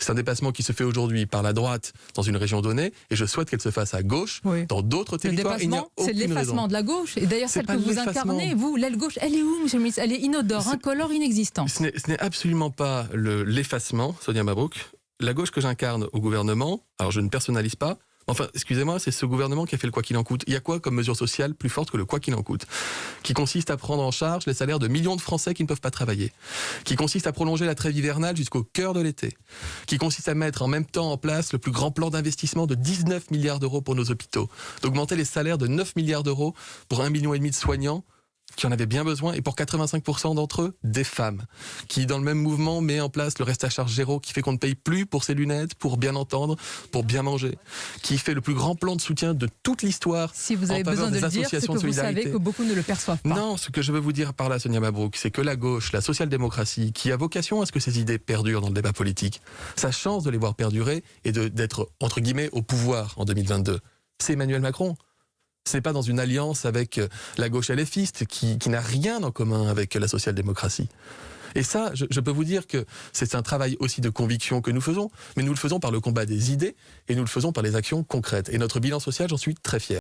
C'est un dépassement qui se fait aujourd'hui par la droite dans une région donnée, et je souhaite qu'elle se fasse à gauche dans d'autres territoires. Le dépassement, c'est l'effacement de la gauche. Et d'ailleurs, celle que vous incarnez, vous, l'aile gauche, elle est où, monsieur le ministre? Elle est inodore, incolore, inexistante. Ce n'est absolument pas l'effacement, Sonia Mabrouk. La gauche que j'incarne au gouvernement, alors je ne personnalise pas, enfin, excusez-moi, c'est ce gouvernement qui a fait le quoi qu'il en coûte. Il y a quoi comme mesure sociale plus forte que le quoi qu'il en coûte? Qui consiste à prendre en charge les salaires de millions de Français qui ne peuvent pas travailler. Qui consiste à prolonger la trêve hivernale jusqu'au cœur de l'été. Qui consiste à mettre en même temps en place le plus grand plan d'investissement de 19 milliards d'euros pour nos hôpitaux. D'augmenter les salaires de 9 milliards d'euros pour 1,5 million de soignants qui en avaient bien besoin, et pour 85% d'entre eux, des femmes, qui dans le même mouvement met en place le reste à charge zéro, qui fait qu'on ne paye plus pour ses lunettes, pour bien entendre, pour bien manger, qui fait le plus grand plan de soutien de toute l'histoire. Si vous avez besoin de le dire, c'est que vous savez que beaucoup ne le perçoivent pas. Non, ce que je veux vous dire par là, Sonia Mabrouk, c'est que la gauche, la social-démocratie, qui a vocation à ce que ces idées perdurent dans le débat politique, sa chance de les voir perdurer et d'être, entre guillemets, au pouvoir en 2022, c'est Emmanuel Macron. C'est pas dans une alliance avec la gauche LFiste qui n'a rien en commun avec la social-démocratie. Et ça, je peux vous dire que c'est un travail aussi de conviction que nous faisons, mais nous le faisons par le combat des idées et nous le faisons par les actions concrètes. Et notre bilan social, j'en suis très fier.